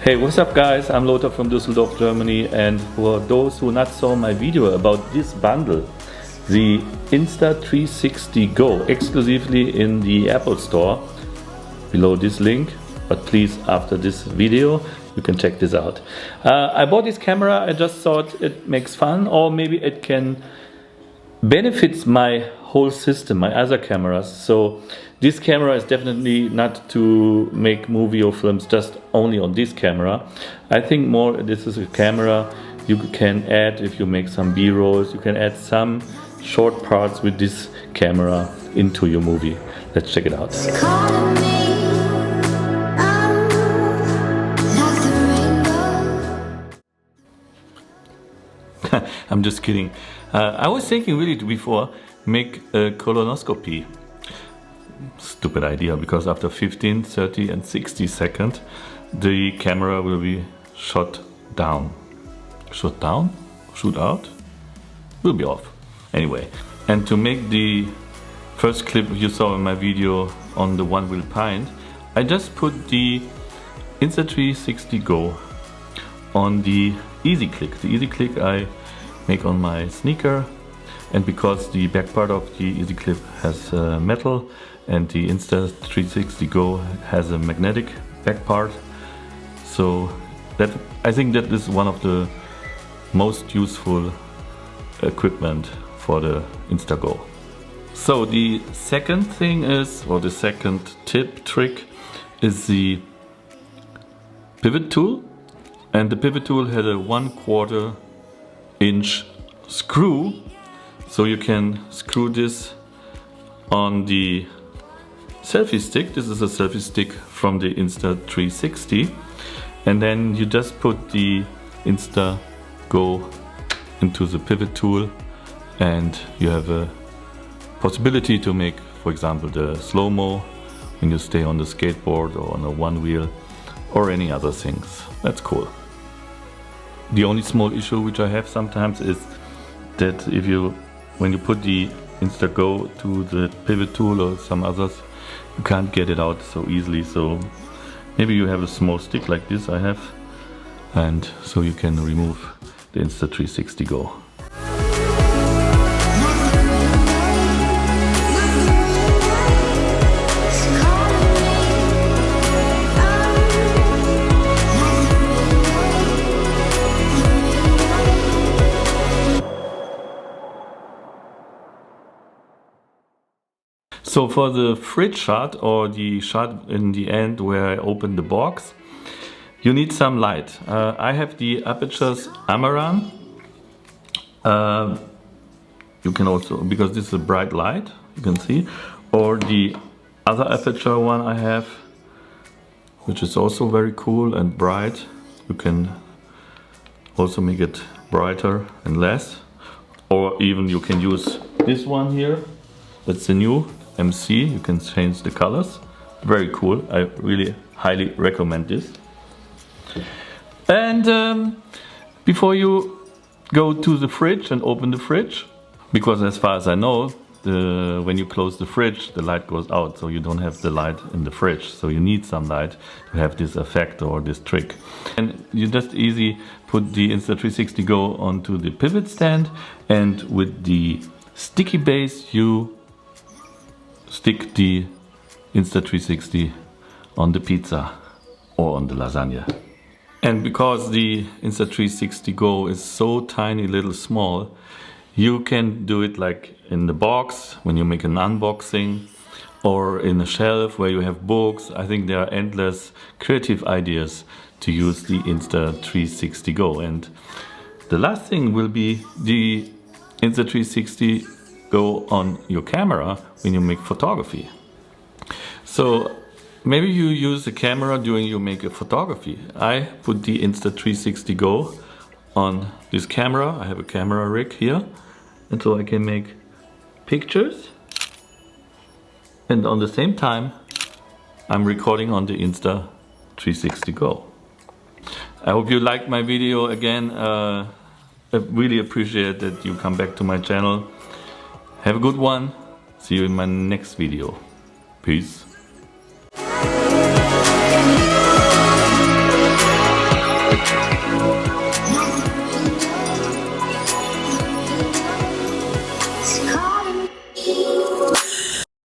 Hey, what's up guys? I'm Lothar from Düsseldorf, Germany, and for those who not saw my video about this bundle, the Insta360 Go, exclusively in the Apple Store, below this link, but please after this video you can check this out. I bought this camera, I just thought it makes fun, or maybe it can benefits my whole system, my other cameras. So this camera is definitely not to make movie or films just only on this camera. I think more this is a camera you can add if you make some B-rolls. You can add some short parts with this camera into your movie. Let's check it out. I'm just kidding. I was thinking really before make a colonoscopy. Stupid idea, because after 15, 30 and 60 seconds the camera will be shut down. Shut down? Shoot out? Will be off. Anyway, and to make the first clip you saw in my video on the one wheel pint, I just put the Insta360 Go on the easy click. The easy click I make on my sneaker, and because the back part of the easy clip has metal and the Insta360 Go has a magnetic back part, so that I think that is one of the most useful equipment for the Insta Go. So the second thing is, or the second trick is the pivot tool, and the pivot tool had a 1/4 inch screw, so you can screw this on the selfie stick. This is a selfie stick from the Insta360, and then you just put the Insta Go into the pivot tool and you have a possibility to make, for example, the slow-mo when you stay on the skateboard or on a one wheel or any other things. That's cool. The only small issue which I have sometimes is that when you put the Insta Go to the pivot tool or some others, you can't get it out so easily. So maybe you have a small stick like this I have, and so you can remove the Insta360 Go. So for the fridge shot, or the shot in the end where I open the box, you need some light. I have the Aperture's Amaran. You can also, because this is a bright light, you can see, or the other Aperture one I have, which is also very cool and bright. You can also make it brighter and less, or even you can use this one here. That's the new MC. You can change the colors. Very cool. I really highly recommend this. And before you go to the fridge and open the fridge, because as far as I know, when you close the fridge, the light goes out, so you don't have the light in the fridge. So you need some light to have this effect or this trick. And you just easy put the Insta360 Go onto the pivot stand, and with the sticky base you stick the Insta360 on the pizza or on the lasagna. And because the Insta360 Go is so tiny, little small, you can do it like in the box when you make an unboxing, or in a shelf where you have books. I think there are endless creative ideas to use the Insta360 Go. And the last thing will be the Insta360 Go on your camera when you make photography. So maybe you use the camera during you make a photography. I put the Insta360 Go on this camera. I have a camera rig here, and so I can make pictures, and on the same time I'm recording on the Insta360 Go. I hope you liked my video. Again, I really appreciate that you come back to my channel. Have a good one. See you in my next video. Peace.